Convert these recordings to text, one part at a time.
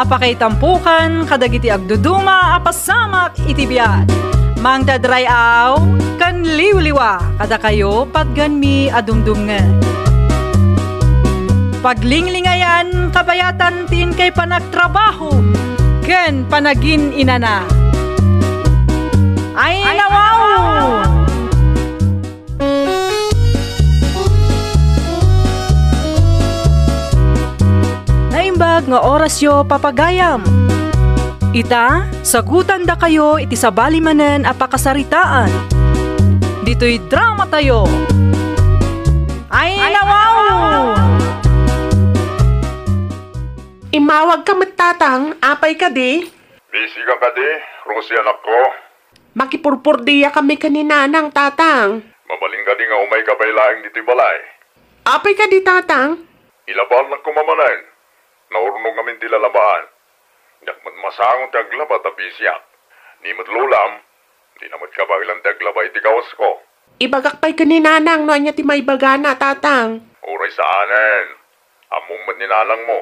apakay tampukan, kadagiti agduduma, apasamak itibiyat. Mang dadrayaw, kan liwliwa, kada kayo patganmi adumdumngan. Paglinglingayan, kabayatan tin kay panagtrabaho, ken panagin inana. Ay nawaw! Naimbag nga orasyo papagayam. Ita, sagutan da kayo iti sabali manen apakasaritaan. Dito'y drama tayo. Ay nawaw! Imawag ka matatang, apay ka di. Busy ka di, Rosie anak ko. Makipurpurdiya kami kaninanang tatang. Mabaling ka di nga umay kabay laing diti balay. Apay ka di tatang. Ilabal na kumamanan. Naurnog namin ti lalabahan. Dakmat masangon ti aglaba ta bisyak. Ni mat lulam, di namat ka ba ilang ti aglaba iti kawas ko. Ibagak pa'y kaninanang no anya ti may bagana tatang. Uray saanen. Among mat ninanang mo.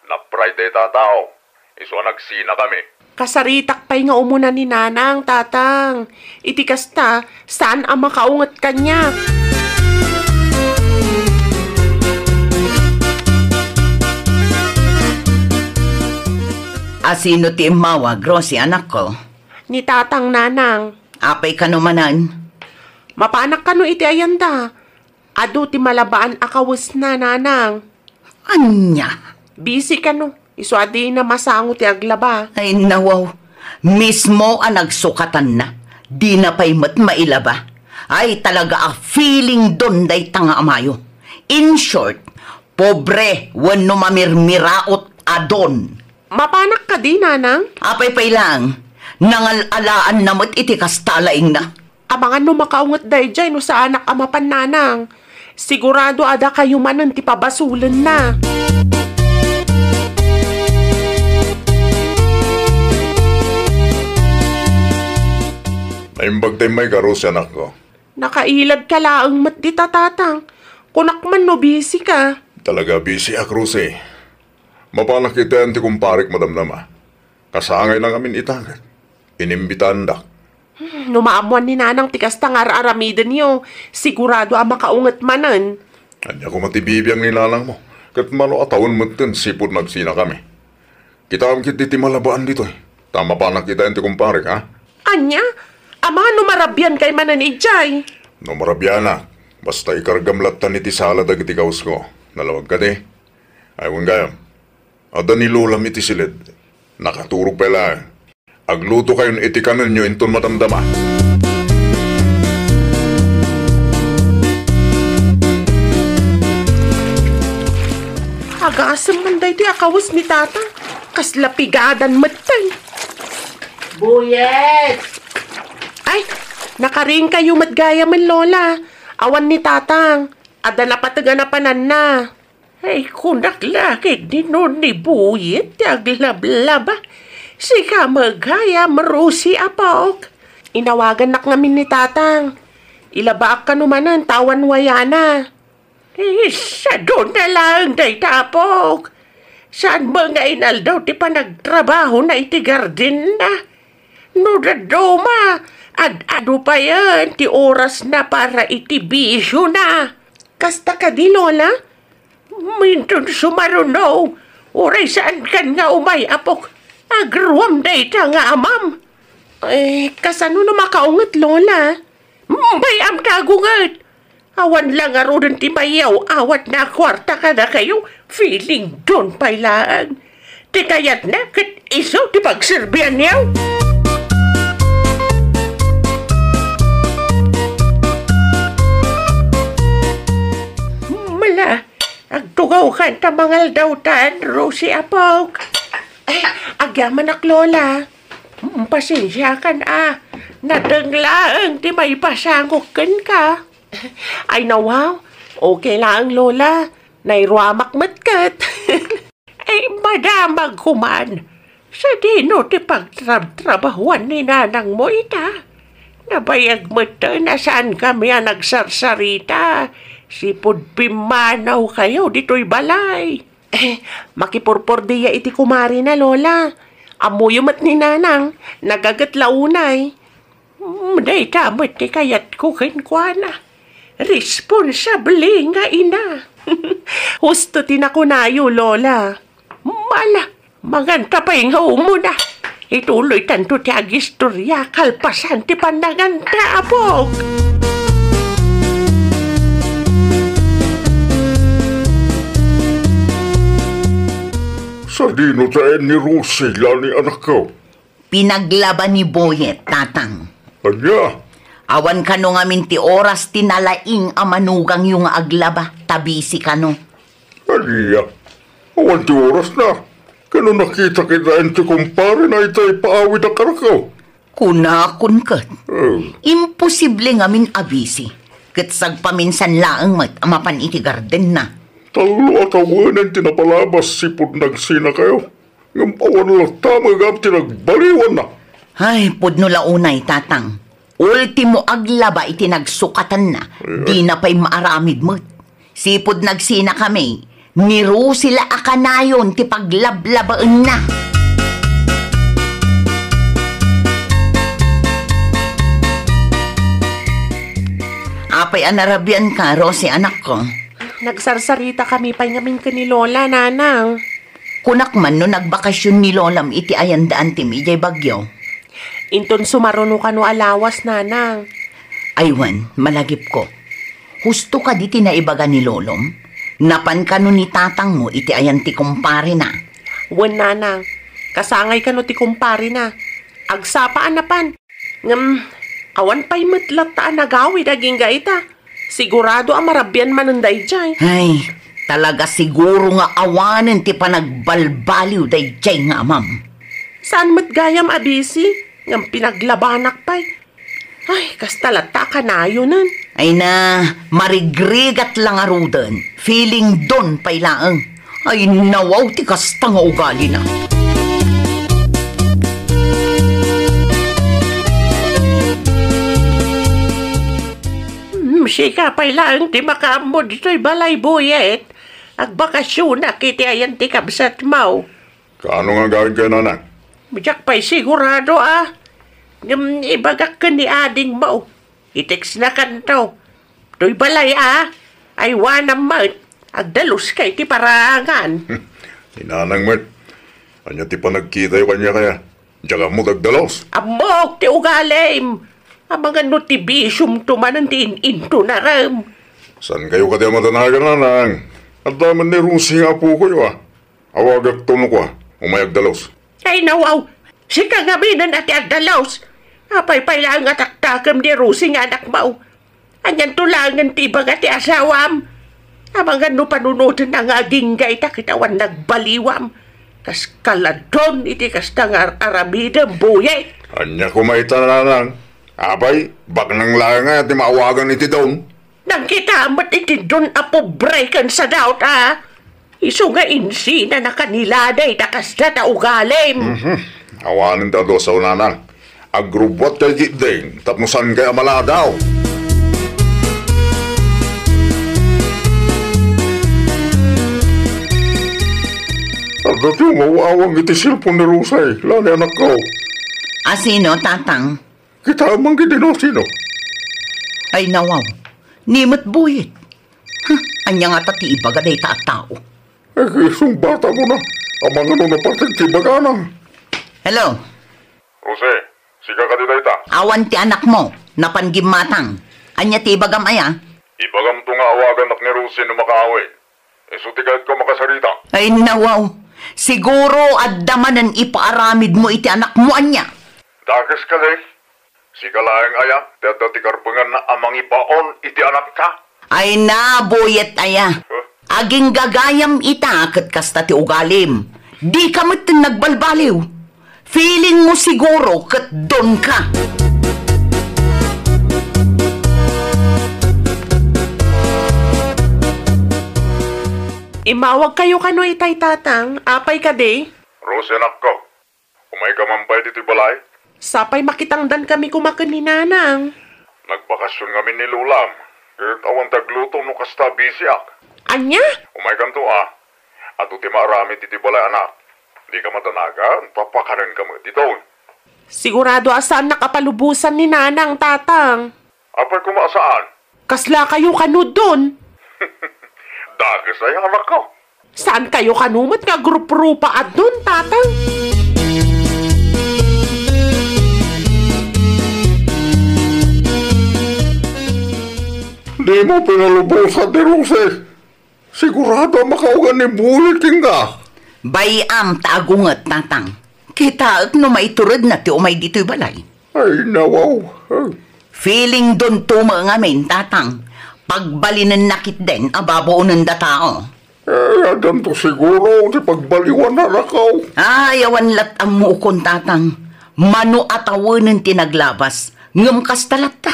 Na-pride tatao. Iso nagsina kami. Kasaritak pa'y nga umuna ni nanang tatang. Iti kasta, saan ang makaungat kanya? Asino ti imawag, Rosie anak ko? Ni tatang nanang. Apay ka numanan? Mapanak ka no iti ayanda. Ado ti malabaan akawis na nanang. Anya? Busy ka no. Iso adi na masango ti aglaba. Ay nawaw, mismo ang nagsukatan na. Di na pa'y mat mailaba. Ay talaga a feeling don day tanga amayo. In short, pobre wano mamirmiraot adon. Mapanak ka di, nanang? Apay-pay lang, nangalalaan namot iti kastalaing na. Abangan no makaungat day dyan no sa anak amapan nanang. Sigurado ada kayo manan ti pabasulan na. Naimbag tayo may Rosie anak ko. Nakailad ka laang mat di tatatang. Kunak man no busy ka. Talaga busy ak Rosie. Mapanak kita yan ti kumparik madamdama. Kasangay lang amin itagat. Inimbitan dak. Numaamuan ni nanang tikas tangar aramidan niyo. Sigurado ang makaungat manan. Anya ko matibibiyang nilalang mo. Kat malo atawon matin sipod nagsina kami. Kita am kit ti malabaan dito eh. Tama pa nakita yan ti kumparik ha? Anya? Ama numarabyan kay manan ijay. Numarabyan na. Basta ikargamlatan iti sala dagiti kaus ko. Nalawag ka di. Aywan gayam. Ada ni Lola iti silid. Nakaturog pa lang. Agluto kayon iti kanan nyo inton matamdama. Agasam man day di akawas ni tata. Kaslapigadan matay. Buyet! Ay, nakaring kayo matgaya man lola. Awan ni tatang. Ada na pataga na panan na. Ay, kunak lakit ni nun ni Buyet, aglablaba. Sika magaya marusi apok. Inawagan nak ngamin ni tatang. Ilabaak ka numanan, tawan wayana. Sa doon na lang, day tapok. Saan ba nga inal daw ti pa nagtrabaho na iti garden na? No dadoma, ad-ado pa yan, ti oras na para iti bisyo na. Kasta ka di, lola? Minton sumarunaw, oray saan kan nga umay apok, agruam day ta nga amam. Kasano na makaungat, lola? Bayam kagungat. Awan lang arudan ti mayaw, awat na kwarta ka na kayo, feeling doon pailaan. Ti kayat na, kat iso ti pagserbian niyaw. Mala, agtugaw ka tamangal daw tan, Rosie apok. Ay, agyaman ak lola. Pasensya ka na. Nadanglaang ti may pasangukan ka. Ay nawaw, okay lang lola. Nairwamak matkat. Ay madamag kuman. Sa dino ti pagtrabahuan ni nanang mo ita. Nabayag mo ito na saan kami nagsarsarita. Sipod pimanaw kayo dito'y balay. Makipurpor diya iti kumari na, Lola. Amuyumat ni Nanang, nagagatlaunay. Day tamot ti kayat ko kinkwana. Responsable nga ina. Husto tinakunayo, Lola. Mala, maganta pa yung mo na. Ituloy tanto ti agistorya, kalpasan ti pandaganta, apog. Sa dino tayo ni Rosela ni anak ko. Pinaglaban ni Boyet, tatang. Anya, Awan ka no nga minti oras tinalaing amanugang yung aglaba. Tabisi ka no. anya. Awan ti oras na. Kano nakita kita ti kumpare na itay paawit ang karakaw. Kunakun kat. Oh, Imposible nga min abisi. Katsag paminsan laang mapan iti garden na. talo at awanan tinapalabas sipod nagsina kayo. Ngampawan lang tamagap tinagbaliwan na. Ay, pudno launay, tatang. Ultimo aglaba iti nagsukatan na. Di na pa'y maaramid mo't. Sipod nagsina kami. Niru sila akanayon ti paglablabaan na. Apay anarabian ka, Rosie, anak ko. Nagsarsarita kami pa ngamin ka ni Lola, Nanang. Kunak man no nagbakasyon ni Lolam iti ayandaan ti Mijay Bagyo. Inton sumaruno ka no alawas, Nanang. Aywan, malagip ko. Husto ka di tinaibaga ni Lolom? Napan ka no ni tatang mo iti ayan ti kumpare na. Wan, Nanang. Kasangay ka no ti kumpari na. Agsapaan na pan. Awan pa'y matlat taan nagawi daging gaita. Sigurado ang marabyan manunday dyan. Ay, talaga siguro nga awanan ti panagbalbaliw day jay nga amam. Saan matgayam abisi? Ngam pinaglabanak pa'y. Ay, kastalata ka na yun nun. Ay na, marigrigat lang arudan. Feeling don pa'y laang. Ay nawaw ti kasta nga ugali na. Sika pa'y laang ti makamod dito'y balay Boyet. Agbakasyon na kiti ayan ti kabsat mau. Kaano nga gawin kayo, Nanang? Bijak pa'y sigurado ibagak ka ni ading mau. Iteks na kanto. To'y balay ay wanam maut. Agdalos kay ti parangan. Inanang Mert. Anya ti panagkita yung kanya kaya. Diyaga mo dagdalos. Amok ti ugalim. Ang mga notibisyum tumanan ti into na ram. San kayo kaya matanagan, Nanang? At daman ni Rusi nga po kayo Awagak tuno ko umayag dalos. Ay nawaw. Si kagabinan at agdalaws. Apay-pay lang at taktakam ni Rusi nga anak mau. Anyan tulangan ti baga ti asawam. Amang ano panunutin ang aging gaita kitawan nagbaliwam. Kas kaladon iti kastang aramidang Boyet. Anya kumaita, Nanang. Abay, bak nang langa at maawagan iti daon. Nang kita amat iti don apobrekan sa daot Iso nga insi na nakaniladay takasda ta ugalim. Awanin ta do sa Nanang. Agrubot kay gitdeng, tapnosan kay amaladaw. At dati mawawang iti silpon ni Rusay, lani anak ko. Asino, tatang? Kita amang gitino sino. Ay nawaw, nimot Boyet. Anya nga tati ibaga day tao. Isong bata mo na. Amang ano na patin tibagana. Hello? Rose, siga ka dito ita. Awan ti anak mo, napanggim matang. Anya ti ibagam aya? Ibagam to nga awagan ak ni Rose na makaaway. Sutikad ko makasarita. Ay nawaw, siguro addamanan ipaaramid mo iti anak mo anya. Dagas ka day. Siga laeng aya, dada ti karpungan na amang ipaon iti anak ka. Ay na, Boyet aya. Aging gagayam ita kat kasta ti ugalim. Di ka matin nagbalbaliw. Feeling mo siguro kat don ka. Imawag kayo kano itay tatang. Apay ka de. Rose, anak ko. Umay ka mampay dito balay. Sapay makitangdan kami kumakan ni Nanang. Nagbakasyon kami ni Lulam. Kahit awan tagluto no kasta bisiak. Anya? Umay kanto At ti maramit iti balay anak. Di ka matanagan, papakanan ka mo dito. Sigurado asan nakapalubusan ni nanang tatang. Apay kumasaan? Kasla kayo kanu doon. Dagas ay anak ko. Saan kayo kanumot nga grup-rupa at doon, tatang? Di mo pinalubusan ni Rose. Sigurado makaugan ni buliting ka. Bayam taagungat tatang. Kita no maiturod na ti umay dito'y balay. Ay, nawaw. Feeling doon tumangamin tatang. Pagbalinan nakit din, ababaw ng datao. Adan to siguro, di pagbaliwan na nakaw. Ayawan lat ang muukon tatang. Mano atawanan tinaglabas. Ngam kastalat ta.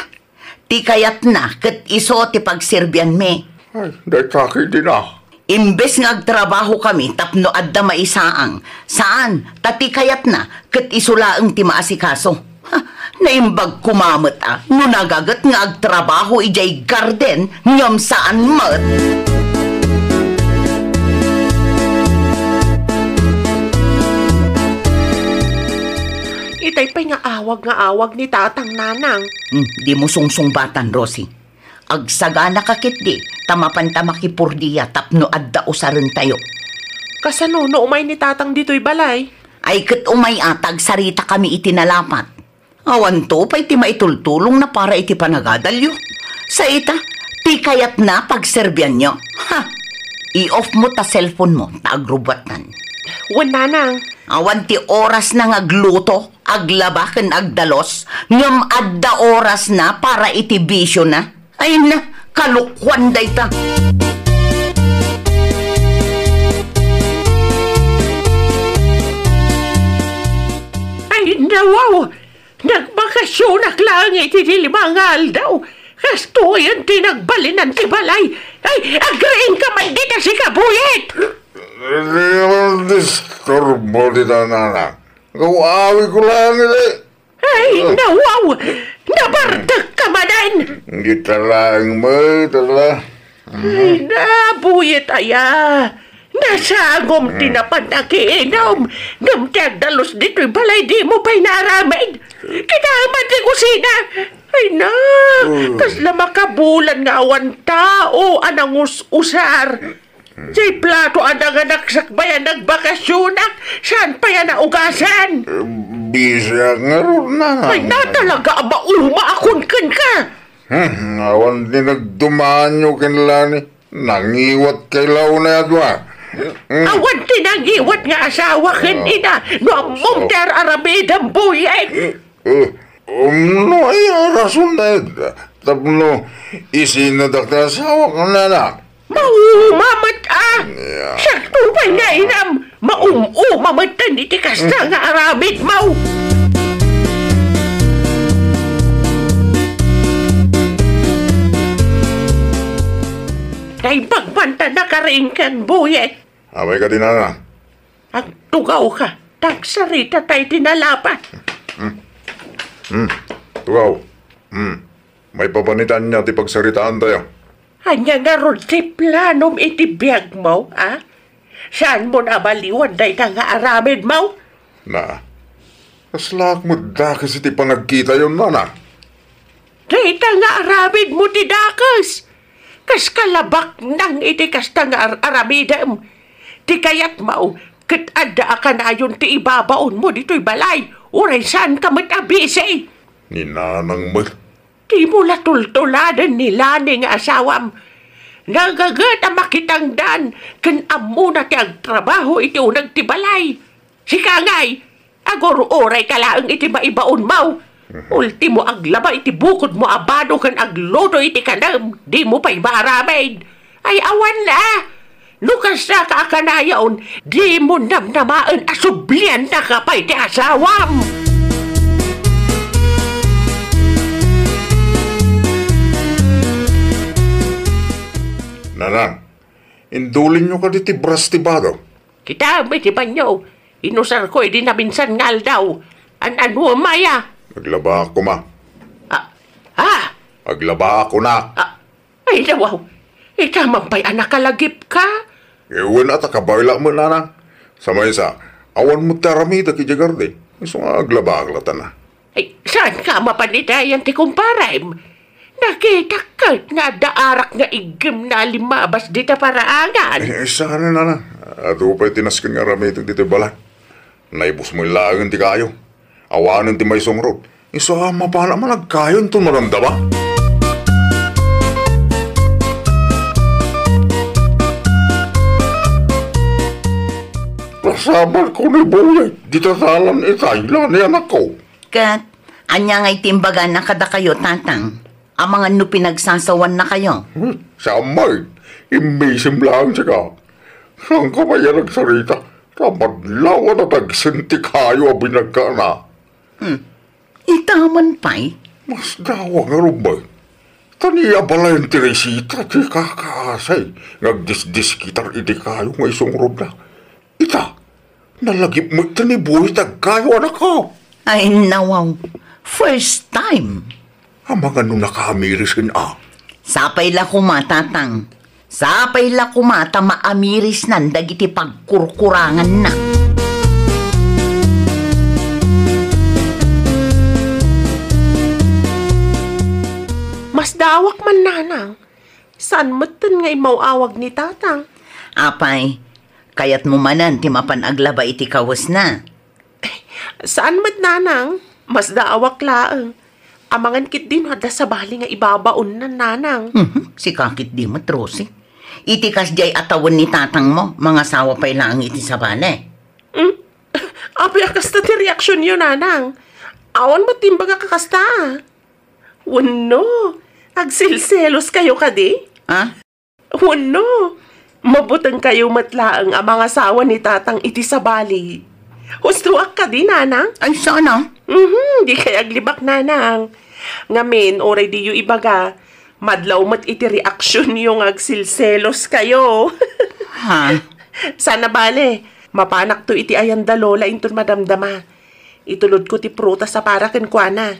Ti kayat na, kat iso ti pagserbian me. Ay, day kaki din ah. Imbes nga agtrabaho kami, tapno adda maisaang. Saan? Tati kayat na, kat isulaang ti maasikaso. Naimbag kumamot no nagagat nga agtrabaho ijay garden, ngam saan mat. Itay pa'y nga awag ni tatang nanang. Di mo sungsung-batan, Rosie. Agsagana kakit di, tamapan tamakipurdiya tapno adda usaran tayo. Kasano no umay ni tatang dito'y balay? Ay kat umay atag sarita kami itinalapat. Awan to pa iti maitultulong na para iti panagadalyo. Sa ita, ti kayat na pagserbyan nyo. Ha! I-off mo ta cellphone mo, ta agrubatan. Wan nanang. Awan ti oras na agluto, aglabakan agdalos, ngam adda oras na para iti bisyo na. Ay na, kalukwan day ta. Ay nawaw, nagbakasyonak lang iti dilimangal daw. Kasto yan tinagbalinan ti balay. Ay, agreeing ka man dita si Kabuyet. Hindi naman disturbo dito na. Kawawi ko lang nila. Ay, nawaw, nabardag ka manan. Hindi talang mo, tala. Ay, nabuyet aya. Nasagom tinapandakiinom. Ngam tiyagdalos dito'y balay di mo pa'y naramid. Kinaman di kusina. Ay na, kasla makabulan nga awan tao anang usar. Say plato anang nagsakbayan nagbakasyonak. Saan pa yan naugasan? Bisa nga ron na. Ay na talaga maakon ka. Awan din nagdumaan nyo kinala ni. Nangiwat kay lao na yadwa. Awan tinangiwat nga asawa kanina. No among ter arabidang buyay. No ay rason na yun. Tapno isinadak na asawa ka na na. Maumamat Sakto pa'y nainam. Maumamatan iti kasta nga arabid mau. Kay pagpanta na karingkan, buyet. Abay ka din na. Ang tugaw ka. Tagsarita tayo tinalapat. Tugaw. May papanitan niya ti pagsaritaan tayo. Anya nga ron ti planom iti biyag mo, ha? Saan mo nabaliwan day ka nga aramid mo? Na, kaslak mo dakas iti panagkita yun na. Day ka nga aramid mo ti dakas. Kas kalabak nang iti kasta nga aramidem. Ti kayat mo, kat adda ka na yun ti ibabaon mo dito'y balay. Uray saan ka matabisi? Ni nanang mo. Di mo latultuladan ni Lani nga asawam. Nagagat ang makitangdan, kan amo na ti agtrabaho iti unang tibalay. Sikangay, agor oray kalaang iti maibaon mau. Ultimo aglaba iti bukod mo abado kan aglodo iti kanam, di mo pa'y maramid. Ay awan na, lukas na kaakanayaon, di mo namnamaan asublian na kapay ti asawam. Nanang, indulin nyo ka di ti brastibado. Kita, may tiban nyo. Inusar ko, di na minsan ngal daw. Ano, Maya? Naglaba ako ma. Naglaba ako na. Ay, nawaw. Itamang pa'y anak kalagip ka. Ewan at akabayla mo nanang. Samay sa, awan mo taramita ki Jagarde. Iso nga aglabaglatan na. Ay, saan ka mapanidayan ti kumparay? Nakita ka nga daarak nga igim na limabas dita paraangan. Sana na. Ato pa'y tinaskin nga ramitin dito balay. Naibos mo ilagan ti kayo. Awanan ti may songrod. Iso mapala man nagkayon to marandama. Nasabar ko ni Boy. Dito salan itayla ni anak ko. Kat, anya nga'y timbagan na kada kayo, tatang. Ang mga no pinagsasawan na kayo. Samay, imisim lang siya ka. Saan ka ba yan nagsarita? Kamadlaw na tagsinti kayo binagka na. Itaman pa'y. Mas dawa nga rumay. Taniya bala yung Teresita, di kakaasay. Nagdisdis kitar iti kayo nga isong rod na. Ita, nalagip mo ita ni Boy kayo anak ko. Ay, nawaw. First time. Ang mga nung nakamiris ka Sapay la kumatatang. Sapay la kumata maamiris nan dagiti pagkurkurangan na. Mas dawak man nanang. Saan matan nga imawawag ni tatang? Apay, kayat mo manan ti mapanaglaba iti kawas na. Saan mat nanang? Mas dawak laang. Amangan kit din hada sa bali nga ibabaon na nanang. Si kakit di matrosi. Iti kas jay atawan ni tatang mo, mga sawa pa'y lang iti sa bale. Apay akasta ti reaksyon yun nanang. Awan mo timbaga kakasta. Wano, agsilselos kayo kadi? Ha? Wano, mabutang kayo matlaang ang mga sawa ni tatang iti sa bali. Hustuak ka di, nanang? Ay, sana? Di kay aglibak, nanang. Ngamin, oray di yu ibaga, madlaw mat iti reaksyon yung agsilselos kayo. Ha? Sana bale, mapanak to iti ayanda lola inton madamdama. Itulod ko ti prutas sa paraken kwa na.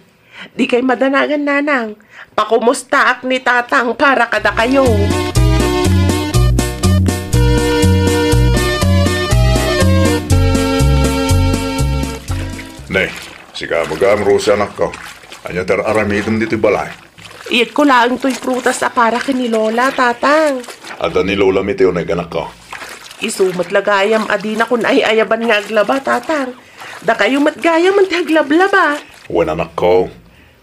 Di kay madanagan, nanang. Pakumustaak ni tatang para kada kayo. Nay, sika magamro sa anak ko. Anya tar aramidom dito balay. Iyad ko lang to'y prutas sa paraken ni lola, tatang. Ada ni Lola Miteo na anak ko. Isumat lagayam adina kun ay ayaban nga aglaba, tatang. Da kayo matgayam ang taglablaba. Wan anak ko,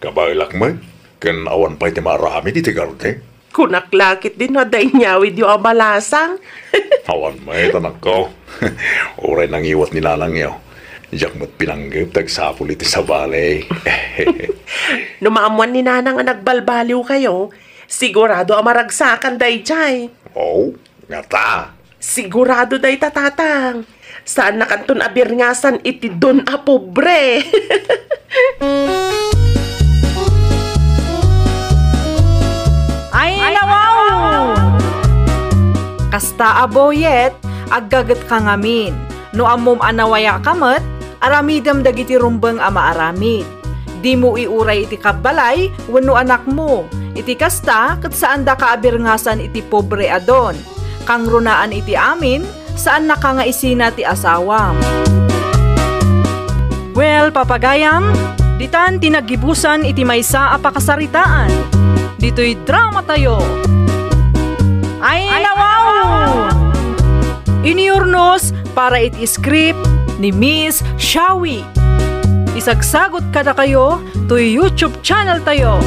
kabailak mo, kan awan pa'y timarami di tigarte. Kunaklakit din na day nyawid yung abalasang. Awan mo anak ko. Oray nang iwat ni nanang yaw. Diyak mo't pinanggap, tagsapul iti sa balay. Numaamuan ni nanang ang nagbalbaliw kayo, sigurado ang maragsakan day jay. Oh, nga ta. Sigurado day tatatang. Saan na kanton abirngasan iti don a pobre. Ay, nawaw! Kasta aboyet, aggagat ka ngamin. No amom anawaya kamat, aramidam dagiti rumbang ama aramid. Di mo iuray iti kabalay, wano anak mo. Iti kasta, kat saan da kaabirngasan iti pobre adon. Kang runaan iti amin, saan nakangaisina ti asawam. Well, papagayam, ditan tinagibusan iti maysa apakasaritaan. Dito'y drama tayo. Ay, nawaw! Iniurnos para iti script ni Miss Shawi. Isagsagot kada kayo to YouTube channel tayo,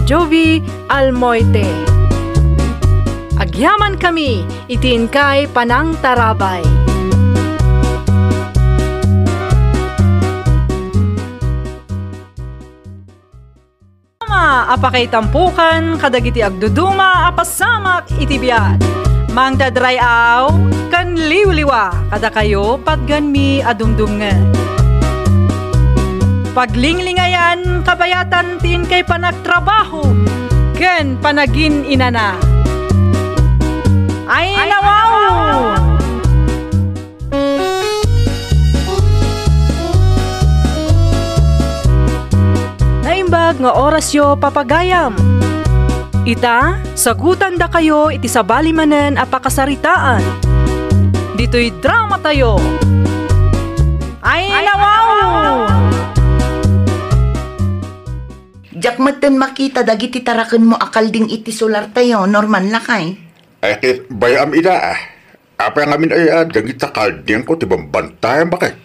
Jovi Almoite. Agyaman kami, itiin kay Panang Tarabay. Apakay tampukan, kadagiti agduduma, apasamak itibiyat. Mang dadrayaw, kan liwliwa, kada kayo patganmi adumdumngan. Paglinglingayan, kabayatan tin kay panagtrabaho, ken panagin inana. Ay, nawaw! Naimbag nga orasyo papagayam. Ita, sagutan da kayo iti sabalimanen apakasaritaan. dito'y drama tayo. Ay nawaw! Jak matan makita dagiti taraken mo akalding iti solar tayo, Norman lakay. Ay, kit bayam ida Apa yang amin ay dagita kalding ko tibang bantayan bakit?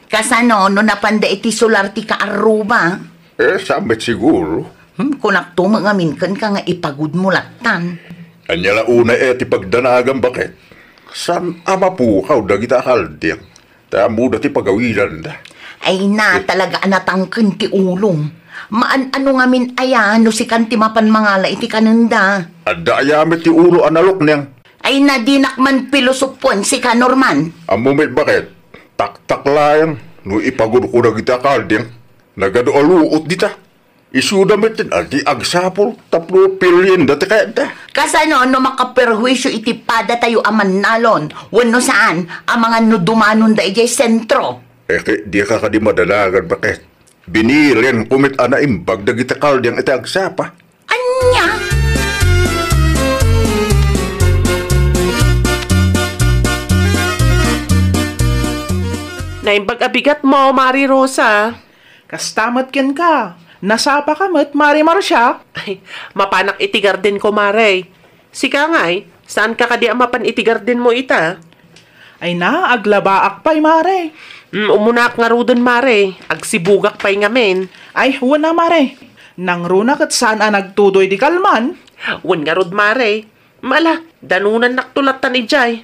Kasano no napanda iti solar ti kaaruba? Samit siguro. Kunak tumangamin kan ka nga ipagud mo latan. Anyala una ti pagdanagan bakit? San ama po kaw dagita kalding? Tamo dati pagawilan da. Ay na talaga anatangken ti ulong. Ano ngamin aya no si kanti mapan mangala iti kanenda. Adda ayamit ti ulo analok niyang. Ay na dinakman pilosopon si ka Norman. Amumit bakit? Tak-tak lang. No ipagod ko na kita kalding. Nagado aluot dita. Isuda metin ati agsapol. Taplo pilyin dati kaya da. Kasano no makaperwisyo iti pada tayo aman nalon. Wano saan ang mga no dumanon da ijay sentro. Di ka di madalagan bakit? Binilin kumit ana imbag da kita kalding iti agsapa. Anya? Naimbag abigat mo, Mari Rosa. Kastamat ken ka. Nasapa ka mat, Mari Marcia. Ay, mapanak itigar din ko, Mare. Sika nga'y, saan ka kadi mapan itigar din mo ita? Ay na, aglabaak pa'y, Mare. Umunak nga rudon, Mare. Agsibugak pa'y ngamen. Ay, wala, Mare. Nang runak at saan nagtudoy di kalman. Wan nga rod, Mare. Mala, danunan naktulatan ni Jay.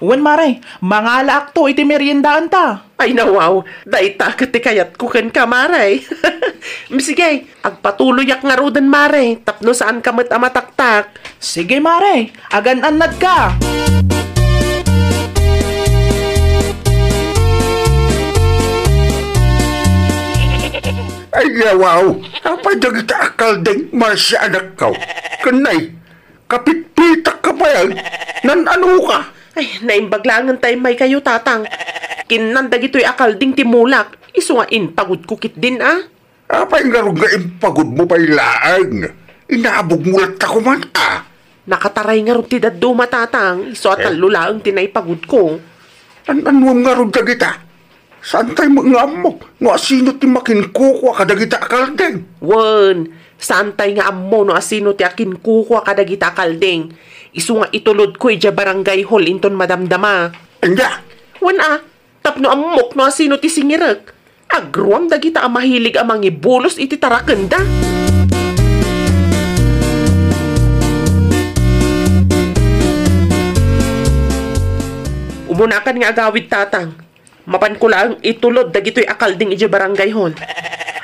Wan, Mare, mangala akto iti meriendaan ta. Ay nawaw, daita katikayat ko ken ka, Mare. Sige, agpatuloy ak nga rudon, Mare. Tapno saan ka mat amataktak. Sige, Mare, agan-anad ka. Ay, wow! Apa dagita akal ding masya anak kau? Kanay, kapit-pitak ka pa yan? Nan ano ka? Ay, naimbaglangan tayo may kayo, tatang. Kinandag ito'y akal ding timulak. Isungain, pagod kukit din, ah. Apa yung garong nga impagod mo pa'y laang? Inaabog mo lang ako man, ah. Nakataray nga rin ti daduma, tatang. Iso at lulaang tinay pagod ko. Ano nga rin dagita? Saan tayo mga amok? Nga sino ti makinkukwa ka dagita akal ding? Wan, saan tayo nga amo no asino ti akin kukwa kadagita kalding. Isu nga itulod ko ija barangay hall inton madamdama. Anya? Wan tapno amok no asino ti singirek. Agruam dagita ang mahilig amang ibulos iti tarakenda. Umunakan nga agawid, tatang. Mapan ko lang itulod dagito'y akalding ija barangay hall.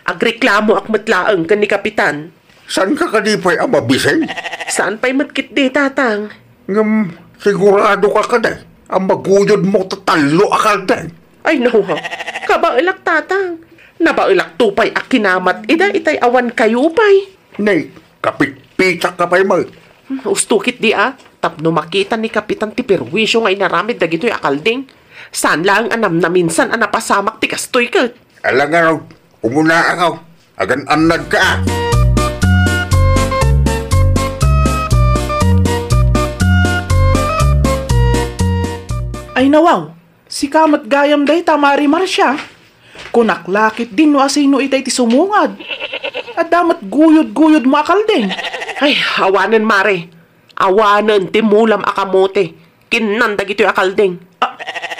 Agreklamo ak matlaang kan ni kapitan. Saan ka kadipay ang mabisay? Saan pa'y matkit di, tatang? Ngam, sigurado ka kaday. Ang maguyod mo tatalo akal ding. Ay nawa, kabailak, tatang. Nabailak tupay ak kinamat ida itay awan kayo pa'y. Nay, kapit-pitak ka pa'y mag. Ustukit di tapno makita ni kapitan ti perwisyo nga inaramid dagito'y akalding. Saan lang anam na minsan anapasamak ti kastoy kat. Alang nga raw, umuna akaw. Agan anad ka. Ay nawaw, si kamat gayam day Mari Marcia. Kunaklakit din no asino itay ti sumungad. At damat guyod-guyod mo akalding. Ay, awanan, Mare. Awanan ti mulam akamote. Kinandag ito'y akalding.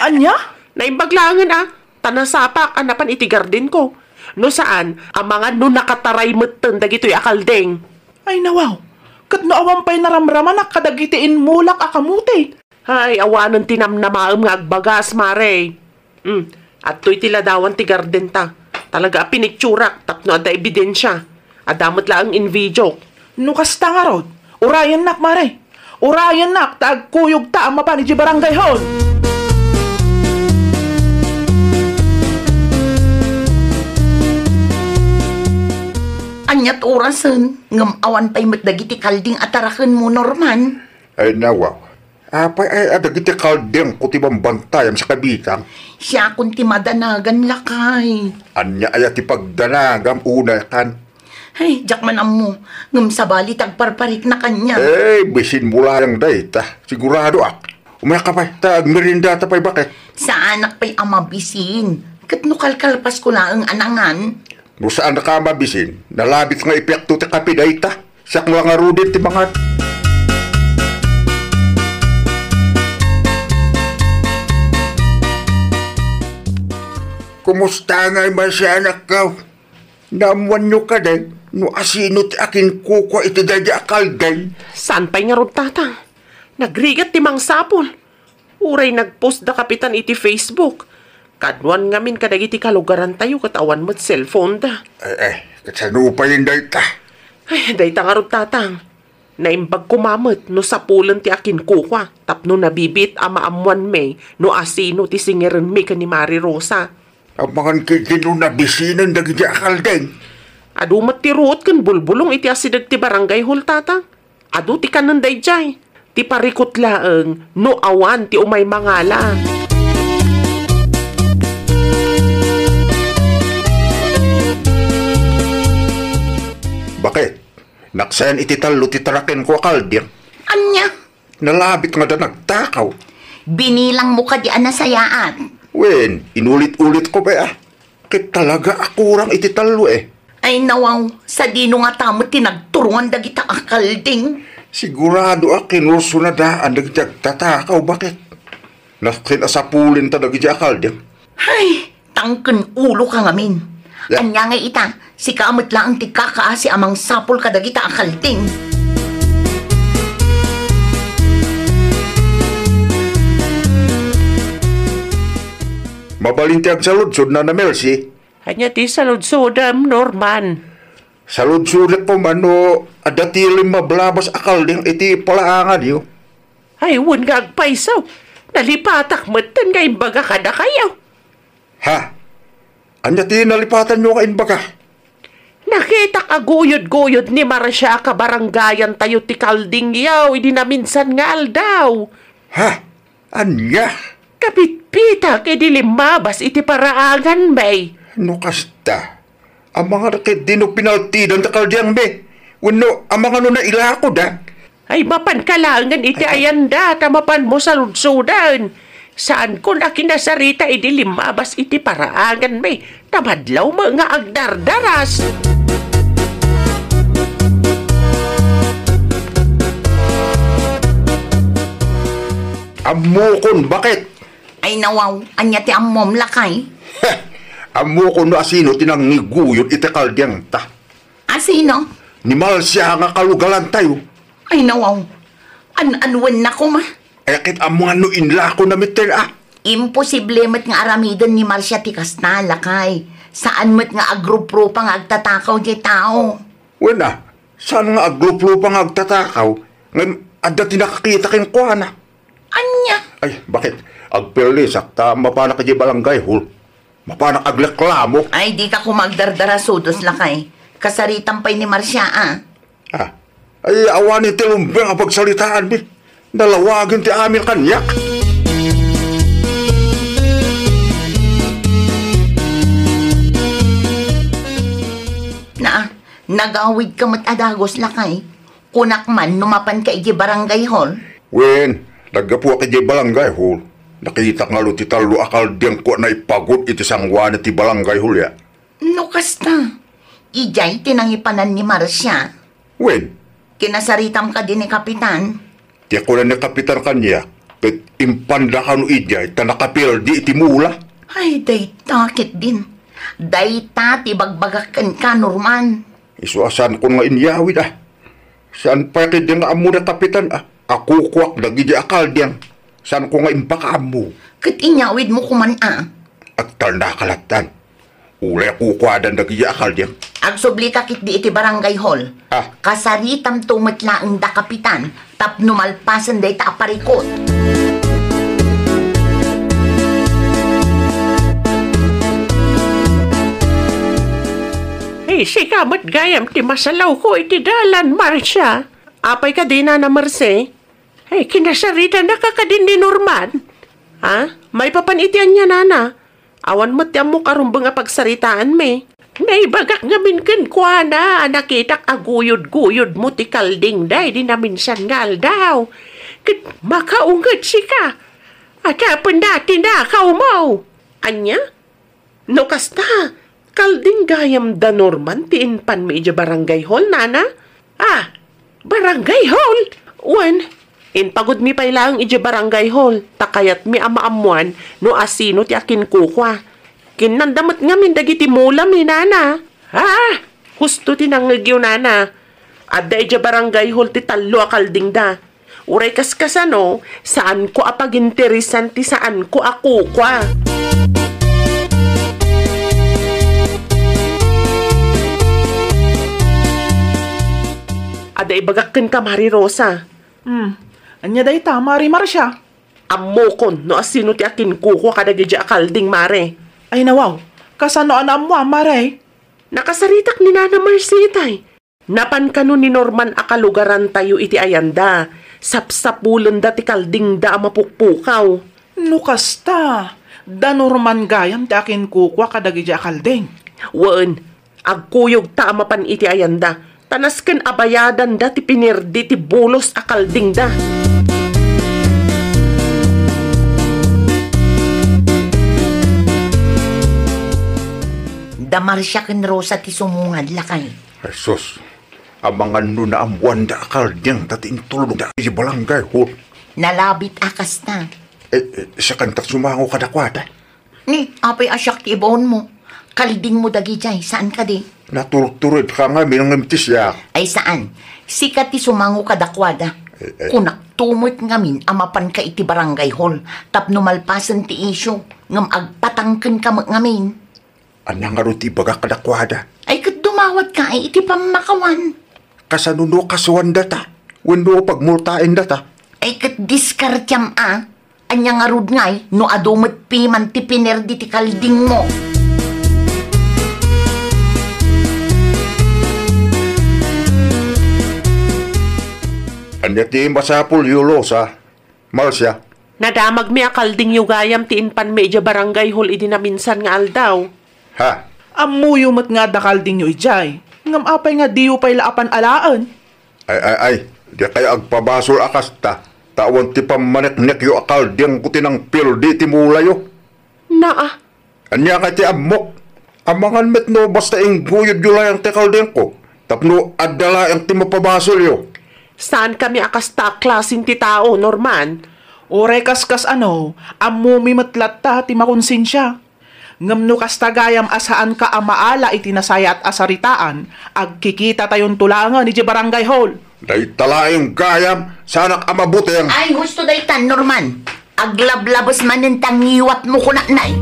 Anya? Naimbaglangan tanasapak anapan iti garden ko. No saan, ang mga no nakataray meten dagito'y akalding. Ay nawaw, kat noawang pa'y naramraman na kadagitiin mulak akamuti. Ay, awanan tinamnamaam nga agbagas, Mare. At to'y tiladawan ti garden ta. Talaga pinicturak, tapno ada ebidensya. Adamot lang in video. Nukas ta nga rod, urayan nak, Mare. Urayan nak, taagkuyog ta ang mapan iti barangay hall. Anyat orasan, ngam awan pa'y matdagiti kalding atarakan mo, Norman. Ay nawaw. Apay ay adagiti kalding kutibang bantayan sa kabitang. Siya kun ti madanagan lakay. Anya ay ti pagdanagam una kan. Ay, jakman mo, ngam sabali tagparparik na kanya. Bisin mula yung data. Sigurado Umaya ka pa, taag merinda tapay bakit? Sa anak pa'y amabisin. Kat no kalkalpas ko lang ang anangan. No saan na ka mabisin? Nalabit nga epekto ti kapiday ta. Siyak nga rudin ti mga... Kumusta nga ba siya anak ka? Namuan nyo ka din. No asino ti akin kuko iti dadya akalday. Saan pa'y nga ron, tatang? Nagrigat ti mang sapol. Uray nagpost da kapitan iti Facebook. Kadwan ngamin kadag iti kalugaran tayo katawan mo't cellphone da. Kasano pa yun dahi ta? Ay, dahita nga ron, tatang. Naimbag kumamot no sapulan ti akin kuko. Tapno nabibit ama amuan may no asino ti singeran may ka ni Mari Rosa. Ang mga kikino na bisinan dagiti akalday. Adu matiruot kan bulbulong iti asidag ti barangay hall, tatang. Adu ti kananday jay. Ti parikot laeng no awan ti umay mangala. Bakit? Naksayan iti talo ti taraken ko akaldir. Anya? Nalabit nga da nagtakaw. Binilang mo ka di anasayaan. Wen, inulit-ulit ko ba Kit talaga akurang iti talo Ay nawaw, sa dino nga tamo tinagturuan dagita akalding. Sigurado kinurso na daan dagiti tatakaw. Bakit? Nakinasapulin ta dagiti akaldir. Ay, tangken ulo ka ngamin. Yeah. Anya nga ita, si kamot lang ti kakaasi amang sapol ka dagita akalding. Mabalinti ang saludsod na Melsi. Hanya ti saludsodam, Norman. Saludsod po mano adatilim mablabas akalding iti palaangan yo. Ay, wun nga agpaisaw. Nalipatak matan nga imbaga kada kayaw. Ha? Anya ti nalipatan nyo kain baka? Nakita ka guyod-guyod ni Marasya ka baranggayan tayo ti kalding yaw. Hindi na minsan nga aldaw. Ha? Anya? Kapit-pita kay di limabas iti paraangan bay. No kasta? Ang mga rakit di no pinaltidan ta kaldiyang be. Wano, ang mga no na ilako da. Ay mapan kalangan iti ayanda tamapan mo sa lutsudan. Saan ko na kinasarita iti limabas iti paraangan bay. Tamadlaw mga agdardaras. Amukon, bakit? Ay nawaw, anya ti ammom lakay. Amukon no asino tinangiguyod iti kaldiyang ta. Asino? Ni Malsya nga kalugalan tayo. Ay nawaw, an-anwan na ko ma. Kit ang mga no inlako na miter Imposible mat nga aramidan ni Marcia ti kasna lakay. Saan mat nga agrupro pang agtatakaw di tao. Wala, saan nga aglupo pang agtatakaw? Ngayon, adda tinakakita kin kuha na. Anya? Ay, bakit? Agperlisak, ta mapanak ka di balangay, hul. Mapanak agleklamo. Ay di ka kumagdardara sudos lakay. Kasaritan pa'y ni Marcia Ay, awan ni Tilumbeng ang pagsalitaan, bi. Dalawagin ti amin kanyak. Nagawid ka matadagos lakay. Kunak man numapan ka iji barangay hall. Wen, naggapu ka di balangay, hul. Nakita nga lo ti talo akal diyang ko na ipagod iti sangwan ti balangay, hul ya. No kasta. Ijay tinangipanan ni Marcia. Wen, Kinasaritam ka din ni Kapitan. ti ako na ni Kapitan kanya. Pet impanda ka no ijay, tanakapil di iti mula. Ay, daytakit din. Dayta tibagbagakan ka, Norman. Isuasan ko nga inyawid Saan pa kaya nga amo na Kapitan Ako kuwak na gidi akal diyang. Saan ko nga impakaam Kat inyawid mo kuman At tanda kalatan. Ulay kukwadan na gidi akal diyang. Agsubli kakit di iti barangay hall. Kasaritam tumatlaang da Kapitan. Tapno malpasan day ta aparikot. Ay, sikamat gayam ti masalaw ko iti dalan, Marcia. Apay ka din na Marce. Ay, kinasarita na ka din ni Norman. Ha? May papanitian niya, nana. Awan mo tiyam mo karumbang nga pagsaritaan me. Naibagak nga minken kwa na. Nakitak aguyod-guyod mo ti kalding day. Di na minsan ngal daw. Kit makaungat si ka. At apon dati na mo. Anya? No kasta, kalding gayam da Norman tiin pan mi ija barangay hall, nana? Barangay hall? Wan, pagod mi pailang ija barangay hall. Takayat mi amaamuan no asino ti akin kukwa. Kinandamat nga min dagiti mula mi, nana. Husto tinangagyo, nana. Adda ija barangay hall ti talo a kalding da. Uray kaskasano, saan ko apag-interesan ti saan ko ako kwa. Ada ibagakin ka, Mari Rosa. Anya day ta, Mari Marcia. Amokon, no asino ti akin kuko kadagi dya akalding, Mare. Ay nawaw, kasano anam mo, Mare? Nakasaritak ni Nana Marcitay. Napan kano ni Norman akalugaran tayo iti ayanda. Sapsapulan da ti kalding da mapukpukaw. Nukasta, da Norman gayam ti akin kukwa kadagi dya kalding. Waan, agkuyog ta amapan iti ayanda. Tanasken abayadan da ti pinirdi ti bulos a kalding da. Damar siya ken Rosa ti sumungad lakay. Jesus, abangan no na ang buwan da kalding dati intulog da si barangay hall. Nalabit akas na. Siya kantak sumango kadakwada. Ni, apay asyak ti ibon mo. Kalding mo dagi jay, saan ka di? Naturod ka nga, minangamitis ya. Ay saan? Sikat ti sumango kadakwada. Kunak tumot ngamin amapan ka iti barangay hall. Tapno malpasan ti isyo. Ngam agpatangken ka ngamin. Anyang nga ti baga kadakwada. Ay kat dumawat ka ay iti pamakawan. Kasanuno kasuan data. Wendo pagmultain data. Ay kat diskartyam Anyang arud ngay no adumot piman ti pinerdi ti kalding mo. Anya ti masapul yulosa. Marcia. Nadamag mi akalding yugayam ti inpan medya barangay hall idi na minsan nga aldaw. Ha? Amuyo mat nga da kalding nyo ijay. Ngam apay nga diyo pay laapan alaan. Ay. Di kaya agpabasol akasta. Tawan ti pamanek-nek yu akalding kuti ng pildi ti mulayo. Naa. Anya ka ti amok. Amangan met no basta ing guyod yula yung ti kalding ko. Tapno adala yung ti mapabasol yu. Saan kami akasta klasin ti tao, Norman? Oray kaskas amumi matlatta ti makonsensya. Ngam no kasta gayam asaan ka amaala iti nasaya at asaritaan, agkikita tayon tulangan ni barangay hall. Day talaing gayam, sanak amabuteng. Ay, gusto daytan, Norman. Aglablabos man ng tangiwat mo kunat nay.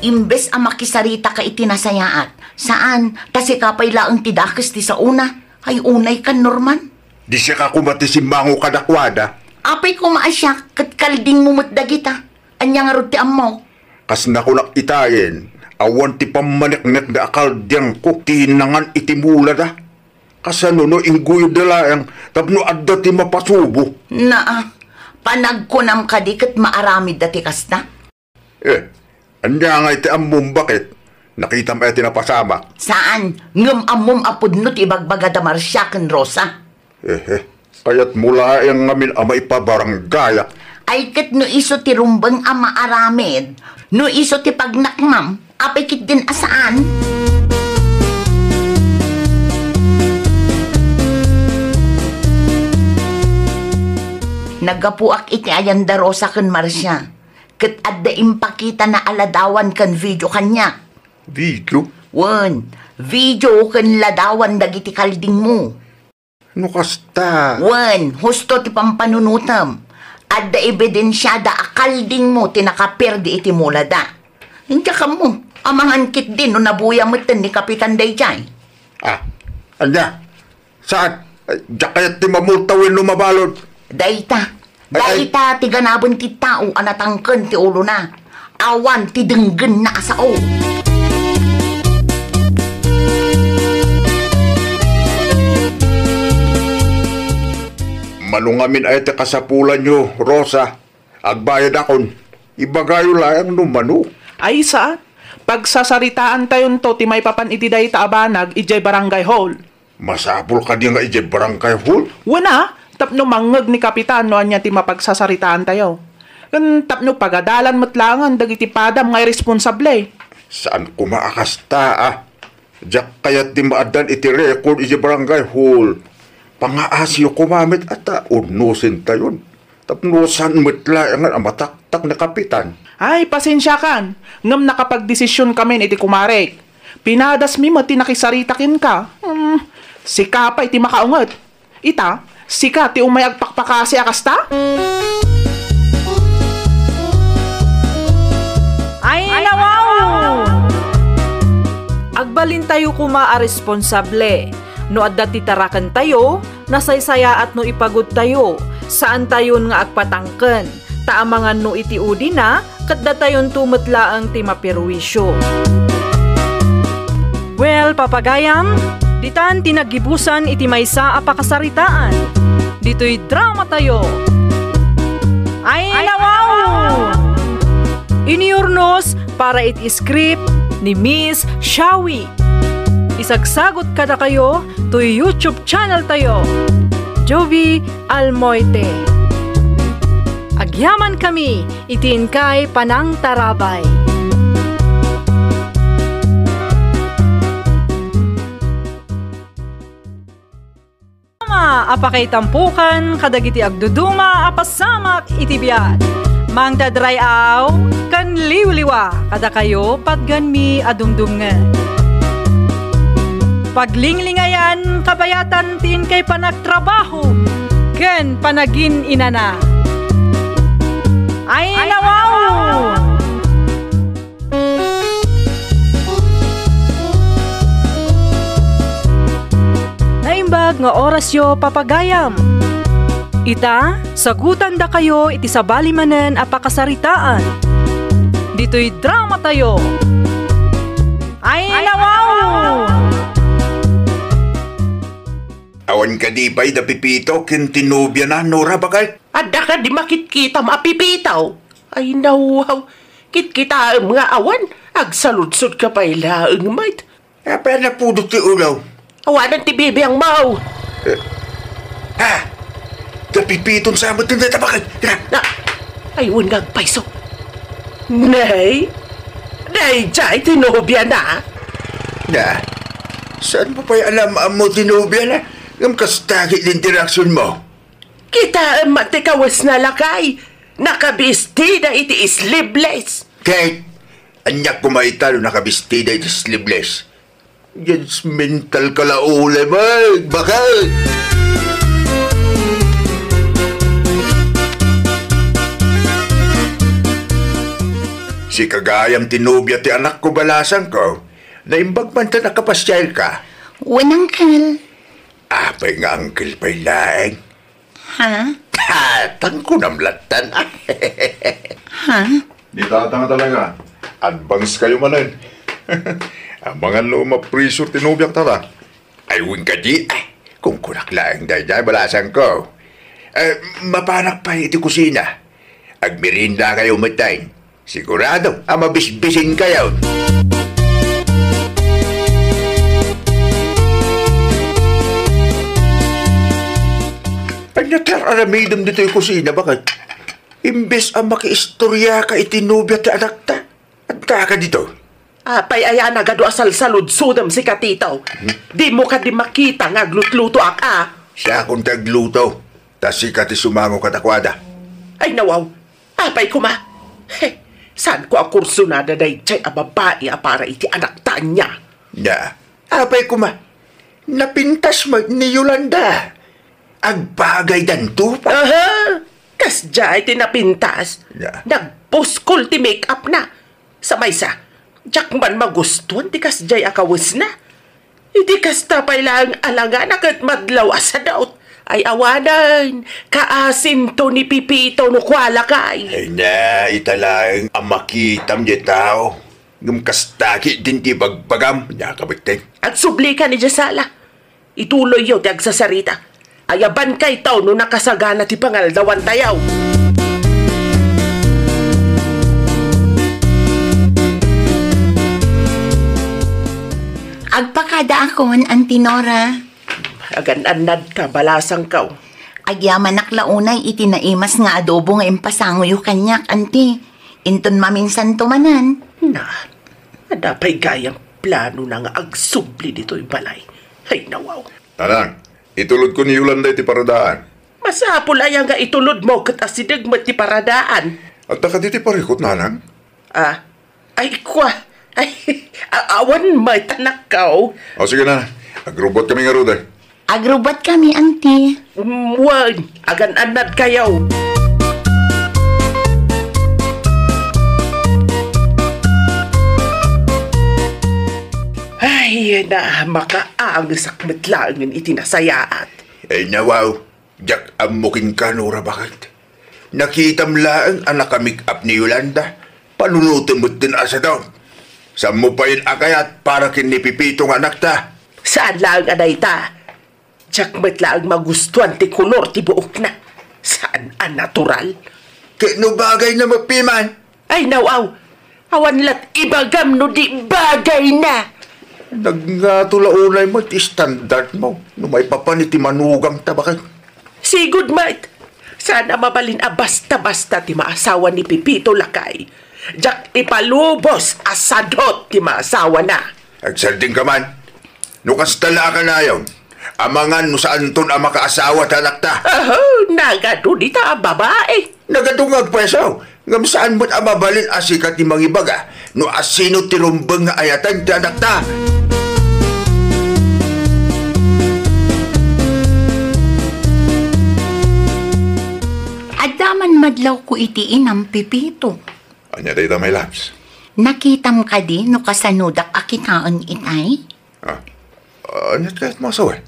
Imbes ang makisarita ka itinasayaat. Saan? Kasi kapay laang tidakis ti sa una. Ay unay kan, Norman. Di siya ka kumati si Mango kadakwada. Apay kumaasyak, kat kalding mo matdagita. Anya nga rod ti ammo. Kas na ko nakitayin, awan ti pamanek-nek da akalding ko, tinangan itimula da. Kasano no ingguyo dalayang, tapno adda ti mapasubo. Panagkunam ka di kat maaramid dati kasta. Anya nga iti ammum bakit? Nakita mo iti napasama. Saan? Ngam amom apod no ti ibagbaga da Marsyaken Rosa. Kaya't mula yung ngamin amay pabaranggaya. Ay kat no iso ti rumbang ama aramid. No iso ti pagnakmam. Apay kit din asaan? Nagapuak iti ayanda Rosa ken Marcia. Kat adda impakita na aladawan kan video kanya. Video? Wan, video kan ladawan dagiti kalding mo. No kasta? Wan, husto ti pampanunutam. Adda ebidensyada akalding mo tinakapirdi iti mulada. Hindi ka mo, amangan kit din no nabuya mo ni Kapitan Dayjay. Anya? Saan? Diya kaya't ti mamultawin no mabalod. Dayta ti ganabon ti tao anatangken ti ulo na. Awan ti denggen na asao. Malungamin ay ti kasapulan nyo, Rosa. Agbayad akon. Ibagayo lang no manu. Ay saan? pagsasaritaan tayon to ti may papan iti day taabanag ijay barangay hall. Masapul ka di nga ije barangay hall? Wana, tapno mangeg ni kapitan no anya ti mapagsasaritaan tayo. Kan tapno pagadalan matlangan dagiti padam nga responsable. Saan kumaakasta Diyak kayat di maadan iti record ije barangay hall. Pangaasyo kumamit ata unusin tayon. Tapnusan metla ang mataktak na kapitan. Ay, pasensya kan. Ngam nakapagdesisyon kami iti kumarek. Pinadas mi mati nakisaritakin ka. Sika pa iti makaungat. Ita, sika ti umay agpakpakasi akasta? Ay, nawaw! Agbalin tayo kuma a responsable. No adda titarakan tayo, nasaysaya at no ipagod tayo. Saan tayon nga agpatangken. Taamangan no iti udi na, kadda tayon tumetlaang ti mapirwisyo. Well, papagayam, ditan tinagibusan iti maysa a pakasaritaan. Dito'y drama tayo. Ay, nawaw! Iniurnos para iti script ni Miss Shawi. Isagsagot kada kayo to YouTube channel tayo, Jovi Almoite. Agyaman kami, itin kay Panang Tarabay. Apakay tampukan, kadagiti agduduma, apasamak itibiyat. Mang dadray aw, kan liwliwa, kada kayo patganmi adumdumngan. Paglinglingayan, kabayatan tin kay panagtrabaho, ken panagin inana. Ay, nawaw! Naimbag nga oras yo papagayam. Ita, sagutan da kayo iti sabalimanen a pakasaritaan. Dito'y drama tayo. Ay, nawaw! Awan ka di ba'y da pipito kin tinubya na Nora bakal? Adda ka di makitkita mapipitaw. Ay nawaw, kitkita nga awan, agsaludsod ka pa ilaang mait. Apa na pudot ti ulaw? Awanan ti bibi ang mau. Da pipiton sa amat na tabakal. Na, ayun nga paiso. Nay, jay, tinubya na. Na, saan mo pa'y alam mo tinubya na? Ang kastagi din direksyon mo. Kita matikawas na lakay. Nakabistida iti sleeveless. Kahit anyak kumaitalo nakabistida iti sleeveless. Yan's mental kalaulay mo, bakal! Si kagayam tinubya ti anak ko balasan ko, naimbag man ta nakapasyal ka. When, Uncle? Apay nga uncle pa'y laeng. Ha? Tatang ko namlatan. Ha? Di tatang talaga. Advance kayo manin. Ang mga luma-pressure tinubyak tata. Ay, wing ka di. Kung kunak laeng dayay balasan ko. Mapanak pa iti kusina. Agmirinda kayo matay. Sigurado, mabisbisin kayo. Nagkararamidam dito yung kusina, bakit? Imbes ang makiistorya ka itinubya ti anak ta. At ka dito. Apay ayan agado asal salud-sudam si katitaw. Di mo ka di makita nga glutluto Siya akong tagluto. Tas si kati sumango katakwada. Ay nawaw, apay kuma. Saan ko ang kurso na daday chay a babae para iti anak ta niya? Na, apay kuma. Napintas mo ni Yolanda. Agbagay danto pa. Kas jay tinapintas. Yeah. Nagpuskol ti make-up na. Sa maysa, jak man magustuhan ti kas jay akawis na. Hindi kas tapay lang alangan agad madlaw sa daot. Ay awanan, kaasin to ni Pipito no kwala kay. Ay na, italang ang makitam di tao. Ngumkastaki din ti bagbagam. Nyakabagting. At sublikan ni Jasala. Ituloy yun ti agsasarita. Ayaban kay tao no nakasagana ti pangaldawan tayaw. Kada akon, Auntie Nora. Agan-anad ka, balasang ka. Agyaman naklaunay itinaimas nga adobo nga impasangoy kanyak, Auntie. Inton maminsan tumanan. Nadapay gayang plano na nga agsubli dito'y balay. Ay, nawaw. Tanang, itulod ko ni Yolanda iti paradaan. Masapol ay nga itulod mo kat asidag mo ti paradaan. At nakaditi parikot, nanang. Ay, kwa. Ay, awan may tanak ka. O sige na, agrobot kami nga rude. Agrobat kami, Auntie. Wag, agan-anad kayo. Ay, na makaang sakmetlangan itinasayaat. Ay nawaw, jak amukin ka, Nora, bakit? Nakitam laang ang nakamik-up ni Yolanda. Panunutin mo din asa daw. Saan mo pa yun akayat para kinipipitong anak ta? Saan lang anay ta? Jak metlaang magustuhan ti kolor ti buok na. Saan ang natural? Kino bagay na mapiman? Ay, nawaw. Awan lat ibagam no di bagay na. Nagngатulaunay mo ti standard mo. Numay papaniti manugang ta, bakit? Sigud, mate. Sana mabalin a basta-basta ti maasawa ni Pipito Lakay. Jak ipalubos asadot ti maasawa na. Agsarding ka man. Nukas tala ka na yun. Amangan no sa anton ang makaasawa tanak ta. Nagado di ta babae. Nagadungag peso. Ngam saan mo't amabalin asikat ni mangibaga. No asino tirumbang nga ayatan ti anak ta. Adaman madlaw ko itiin ang Pipito. Anya day ta, my loves? Nakitam ka di no kasanudak akitaan itay? Anya kahit masaw eh.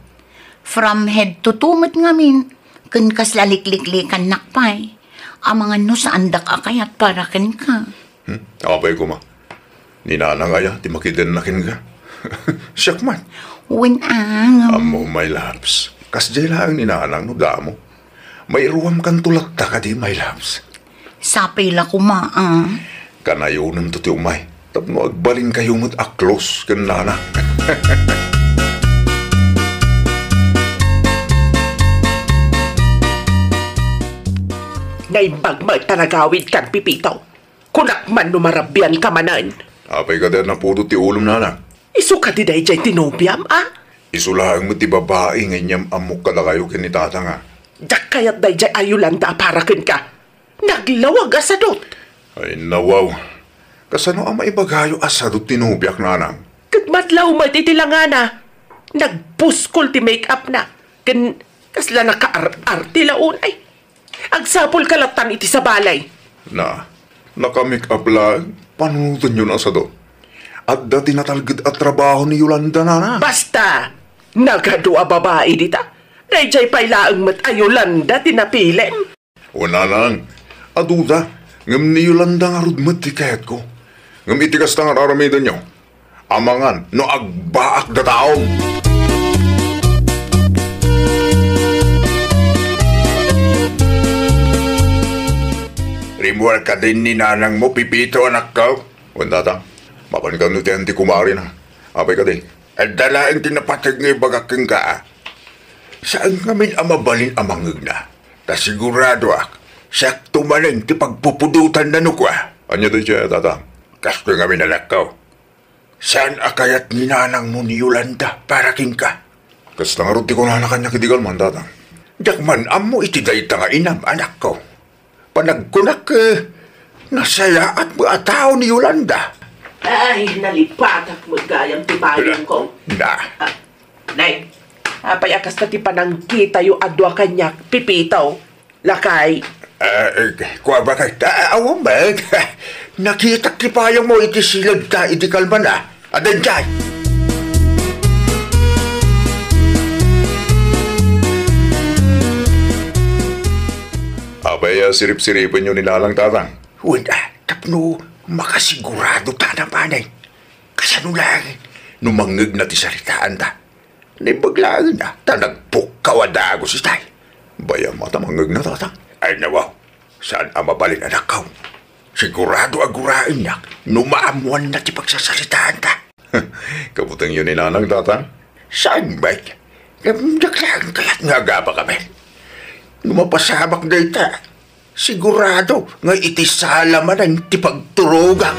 From head to tumot ngamin, kun kas lalikliklikan nakpay. Ang mga no sa andak akayat para ken ka. Apay ko ma. Ninanang aya, di makiden nakin ka. Siyak man. Win ang... Amo, my loves. Kasjay lang ninanang no damo. May ruwam kan tulak ta ka di, my loves. Sapay la kumaang. Kanayo ng tuti umay. Tapno agbalin kayo mo't aklos kan nana. Naimbag mo tanagawid kan Pipito. Kunak man numarabyan ka manan. Apay ka din na puto ti ulom nana. Isu ka di day jay tinubiam, Isulaang mo ti babae nganyam amok ka na kayo kinitata nga. Jak kayat day jay ayulanda para ken ka. Naglawag asadot. Ay nawaw. Kasano ang maibagayo asadot tinubiak nanang? Katmatlaw mo titilangana. Nagpuskol ti make-up na. Ken kasla naka-arte laon ay. Agsapol kalatan iti sa balay. Nakamake up lang. Panunutan yun asadot. At dati natalgid at trabaho ni Yolanda nana. Basta! Nagadua babae dita. Dayjay pailaang mat ay Yolanda tinapilem. Wala lang. Aduda, ngam ni Yolanda nga rudmat ti kahit ko. Ngam itikas ta nga aramidan nyo. Amangan, no agbaak da taong. Rimwal ka din ni nanang mo, Pipito, anak ka. Wanda ta, mapan ka no ti anti kumari na. Apay ka din. At dalaing tinapatag nga ibagaking ka. Saan kami amabalin amangig na? Ta sigurado ak. Sakto maling ti pagpupudutan na nukwa. Anya doon siya, tata? Kasto nga minalakaw. Saan akayat ni nanang mo ni Yolanda para king ka? Kasta nga rin ti ko na kanya kidigal man, tata. Jakman amo itiday ta nga inam, anak ko. Panagkunak nasaya at mga tao ni Yolanda. Ay, nalipatak mo gayang tibayan ko. Nay, payakas na ti panangkita yung adwa kanya, Pipito. Lakay. Kuwa ba kayo? Awan ba? Nakita kipayang mo iti silad ka, iti kalman na. Adan dyan. Abay, sirip-siripan nyo nilalang tatang. Wala, tapno, makasigurado ta na panay. Kasano lang, numangig na ti saritaan ta. Naibaglaan na, ta nagpukawadago si tay. Bayang mata mangig na tatang. Ay nawaw, saan ang mabalin anak ko? Sigurado agurain niya, numaamuan na ti pagsasalitaan ta. Kabutang yun ni nanang tatang. Saan ba? Naklaan kaya't nga ba kami? Lumapasabak na ita. Sigurado nga iti salaman ang tipagturuga.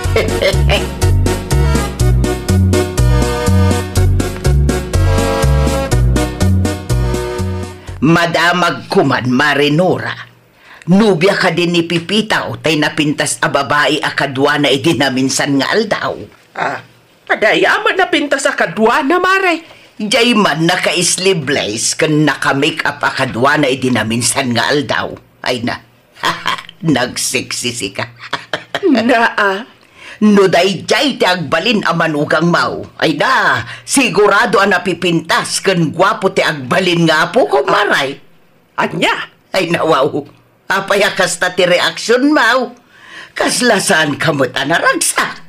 Madamag kuman Marinora. Nubya ka din ni Pipitaw tay napintas a babae a kadwa na idinaminsan nga aldaw. Padayaman na pinta sa kadwa na, Mare. Jay man naka-sleeveless kan naka-makeup a kadwa na idinaminsan nga aldaw. Ay na, nagsiksisi ka. No dayjay ti agbalin a manugang mau. Ay na, sigurado a napipintas kan gwapo ti agbalin nga po ko, Maray. Anya? Ay nawaw, apayakas ta ti reaksyon mau. Kaslasan kamot a naragsak.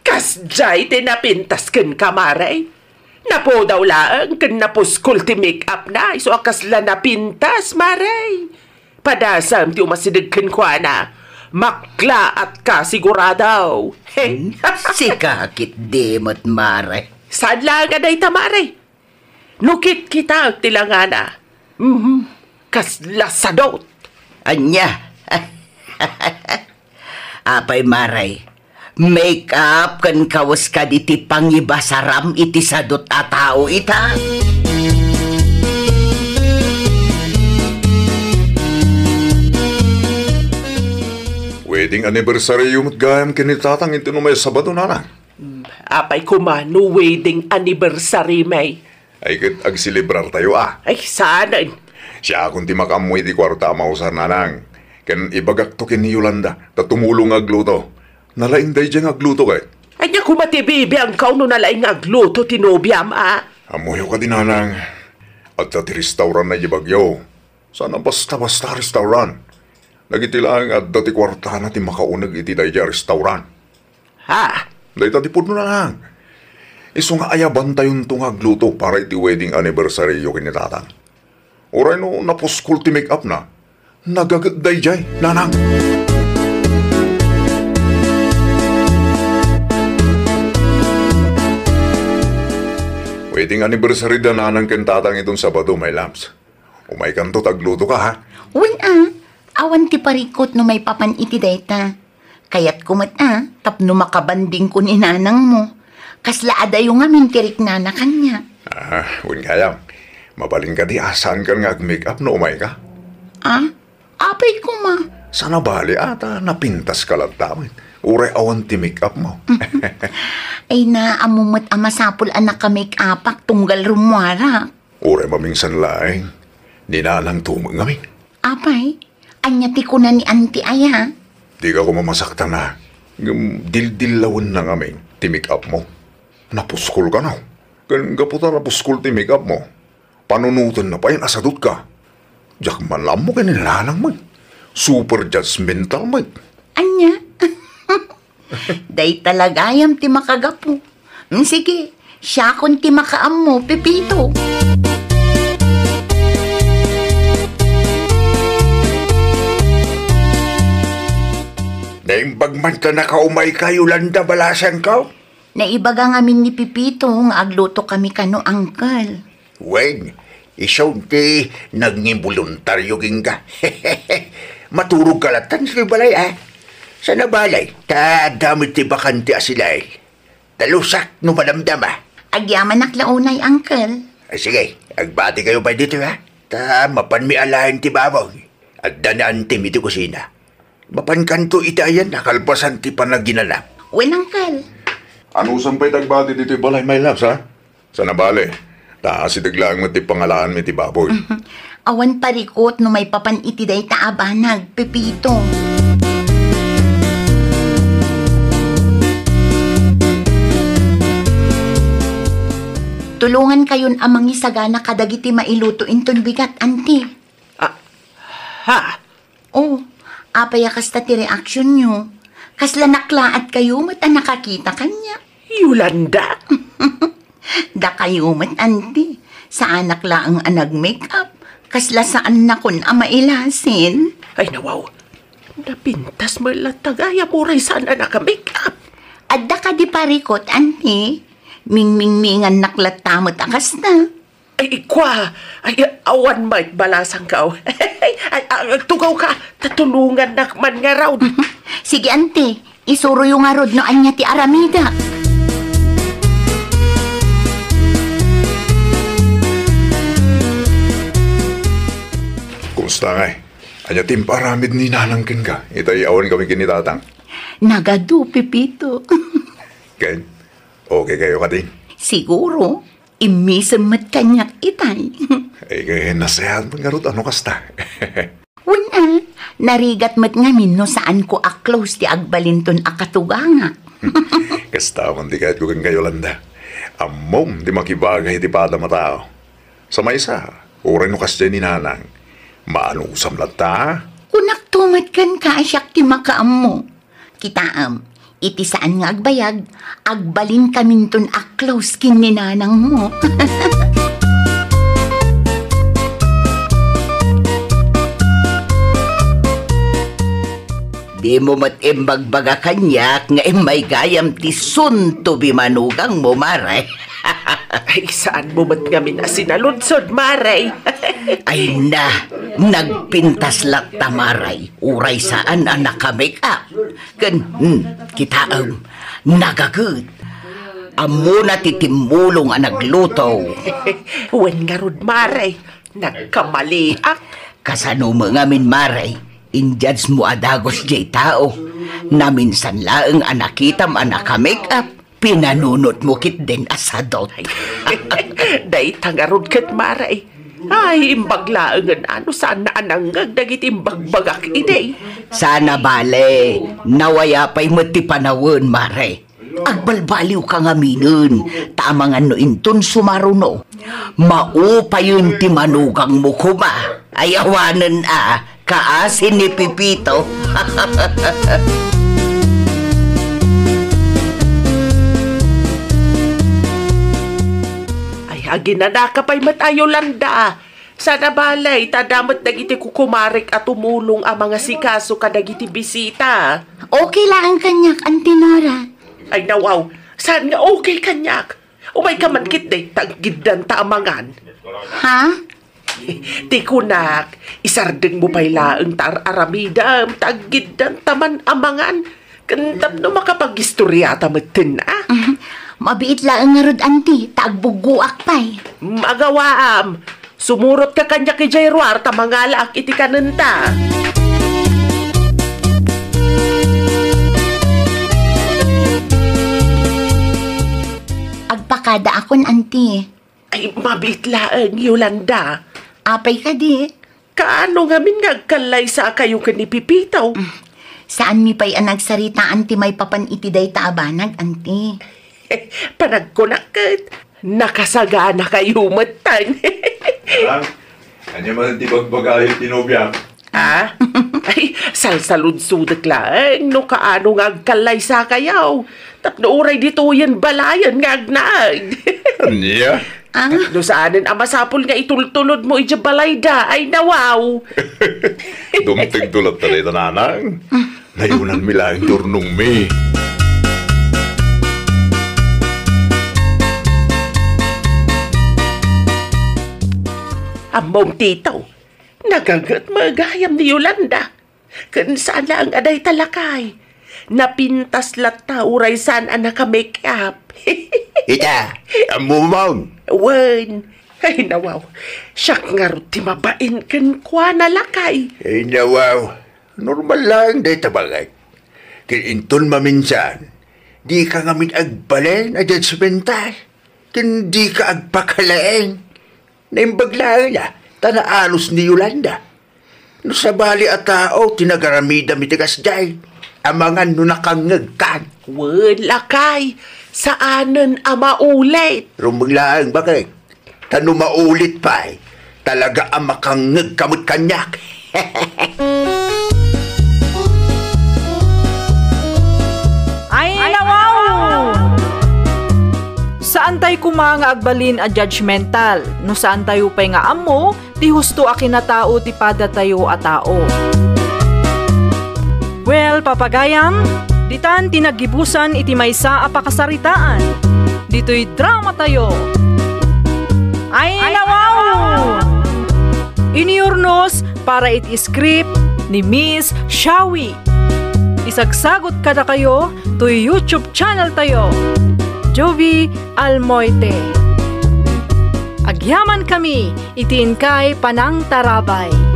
Kasjay tinapintas ken Mare. Napo daw laang ken napuskol ti make-up na. Iso akasla napintas, Mare. Padasam ti umasidig ken kwa na. Makla at ka siguradaw. Hey. Sikakit demot, Maray. Saan lang aday ta, Mare? Nukit kita tilangana. Kaslasadot. Anya. Apay, Maray. Make up kan kawas ka diti pangibasaram iti sadot a tao ita. Wedding anniversary yung gayam kinitatang ito no may Sabado na. Apay kumano wedding anniversary may. Ay kat agsilibrar tayo Ay sana. Siya akong ti makamoy ti kwarta mausar nanang. Ken ibagak to kin ni Yolanda, tatumulong agluto. Nalaing day dyan agluto kay. Ay niya kumatibibi ang kauno nalaing agluto tinobiyam Amoyo ka din nanang. At ti restaurant na ibagyo. Sana basta-basta restaurant. Nagitilang at dati kwarta na ti makaunag iti day dyan restaurant. Day tati po na lang. Iso nga ayaban tayo itong agluto para iti wedding anniversary yung kinitatang. Oray no napuskul ti make up na. Nagagat day dyan, nanang. Wedding anniversary da nanang kentatang itong Sabado, my lamps. Umay kanto tagluto ka, ha? Awan ti parikot no may papan iti dayta. Kayat kumat tapno makabanding ko ni nanang mo. Kasla adayo nga mintirik nana kanya. Kayam. Mabaling ka di asan ka nga make up no umay ka? Apay ko ma. Sana bali ata napintas ka lang tamit. Uray awan ti make up mo. Ay na amumot amasapul anak ka make upak tunggal rumwara. Uray mamingsan laing. Ninanang tumang kami. Apay, anya ti ko na ni auntie aya. Di ka ko mamasaktan na. Dil-dilawan na kami ti make up mo. Napuskol ka na. Gaputa napuskol ti make up mo. Panunutan na pa yan asadot ka. Diyak malam mo kanilanang mo. Super judgmental mo. Anya? Day talagayam ti makagapo. Sige, siya kon ti makaam mo, Pepito. Naimbagman ka na kaumay ka, Yolanda, balasan ka? Naibaga ngamin ni Pepito nga agluto kami kano, Uncle. Wen, isaw ti nagngimboluntaryo ginga. Maturog kalatan sa balay, Sa nabalay, damit ti bakante asilay. Talusak no madamdam, Agyaman naklaunay, Uncle. Sige, agbati kayo pa dito, mapan mi alahin ti babaw. At danaan ti mi ti kusina. Mapan kanto itayan, nakalpasan ti panaginanap. Wen, Uncle. Ano sampay tagbati dito balay, my loves, ha? Sa nabali, taasitiglaan mo ti pangalaan mi ti baboy. Awan parikot no may papan itiday taabanag, Pepito. Tulungan kayon amang isagana kadagiti mailuto inton bigat, auntie. Apaya kasta ti reaksyon nyo. Kasla naklaat kayo mat nakakita kanya. Yolanda? Da kayo mat, auntie. Sa anak laang nag-makeup. Kasla saan na kun mailasin. Ay nawaw. Napintas mo lang tagaya mo rin saan na naka-makeup. Adda ka di parikot, auntie. Ming-ming-mingan naklatamot akas na. Ay, ikwa. Ay, awan may balasang ka. Tugaw ka. Tatulungan na man nga raw. Sige, ante. Isuro yung arod no anya ti Aramida. Kumusta nga eh? Anya timparamid ni nanangkin ka. Itay awan kami kinitatang. Nagadu, Pepito. Ken, okay kayo ka din. Siguro, imisamat kanyak itay. Ay kaya nasayahan mo nga rot ano kasta. Wala, narigat mat ngamin no saan ko a-close ti agbalinton akatuganga. Kasta man di kahit ko kang kayo landa. Amom di makibagay di pada matao. Sa may isa, uray no kasta ni nanang. Maano usam lata? Kunak tumat kan ka asyak ti makaam mo. Kitaam, iti saan nga agbayag, agbalin kaminton a-close kin ni nanang mo. Di mo matimbaga kanyak nga may gayam ti sunto bimanugang mo, Maray. Ay, saan mo ba't ngamin asinalunsod, Maray? Ay na, nagpintas lakta, Maray. Uray saan ang naka-make up. Kitaam, nagagod. Amo na titimulong ang nagluto. Wen nga rod, Maray. Nagkamaliak. Kasano mo ngamin, Maray. Injudge mo adagos jay tao. Naminsan laeng anakitam anaka-make up. Pinanunot mo kit din asadot. Day tangarod kat, Maray. Ay, imbaglaangan ano saan na ananggag dagit imbagbagak iday. Sana bale, nawaya pa'y matipanawon, Maray. Agbalbaliw ka nga minun, tamangan no inton sumaruno. Maupayon ti manugang mo kuma. Ayawanan kaasin ni Pipito. Aginanaka pa'y matayo landa. Sana balay, tadamat dagiti kukumarik at tumulong ang mga sikaso kadagiti bisita. Okay lang kanyak, Auntie Nora. Ay nawaw, saan nga okay kanyak? Umay ka man kit day, taggidan taamangan. Ha? Di kunak, isardeng mo pa'y laeng aramidam, taggidan taman amangan. Kantap no makapag-istorya tamatin Mabiit lang nga rod, Auntie. Tagbuguak pa'y. Magawaam. Sumurot ka kanya kay Jairwar, tamangalak iti kanenta. Agpakada akon, Auntie. Ay, mabit laang, Yolanda. Apay ka di. Kaano nga min ngagkalay sa kayo ka ni Pipitaw? Saan mi pa'y nagsarita, Auntie, may papan itiday taabanag, Auntie? Panagkunakit. Nakasagana kayo matang. Anya man ti bagbagayo tinobyak. Ay, salsalud-sudak lang. No kaano nga agkalay sa kayaw. Tapno uray dito yan balayan nga agnag. Anya? No saanin ang masapol nga itultulod mo ija balayda. Ay nawaw. Dumting tulad talita nanang. Nayunan milang turnong me. Amom titaw, nagagat magayam ni Yolanda. Kan saan lang aday talakay. Napintas lata uray saan ang naka-make up. Ita, amumang. Wen, ay nawaw. Siyak nga rin timabain kan kwa nalakay. Ay nawaw, normal lang day tabagay. Kinintun maminsan, di ka ngamin agbalin a judgmental. Kin di ka agpakalain. Naimbaglaan niya, tanaalos ni Yolanda. No sa bali at tao, tinagaramida mitigas jay. Amangan no nakangagkan. Wala kay, saanan ang maulit? Rumbaglaan bakit? Tano maulit pa talaga ang makangag kamot kanyak. Ay, nawaw! Saan tayo kumanga agbalin a judgmental? No saan tayo pa'y nga amo, ti husto a kinatao ti pada tayo a tao. Well, papagayam, ditan tinagibusan iti maysa a pakasaritaan. dito'y drama tayo. Ay nawaw! Iniurnos para iti-script ni Miss Shawi. Isagsagot kada kayo to YouTube channel tayo, Jovi Almoite. Agyaman kami, itiin kay Panang Tarabay.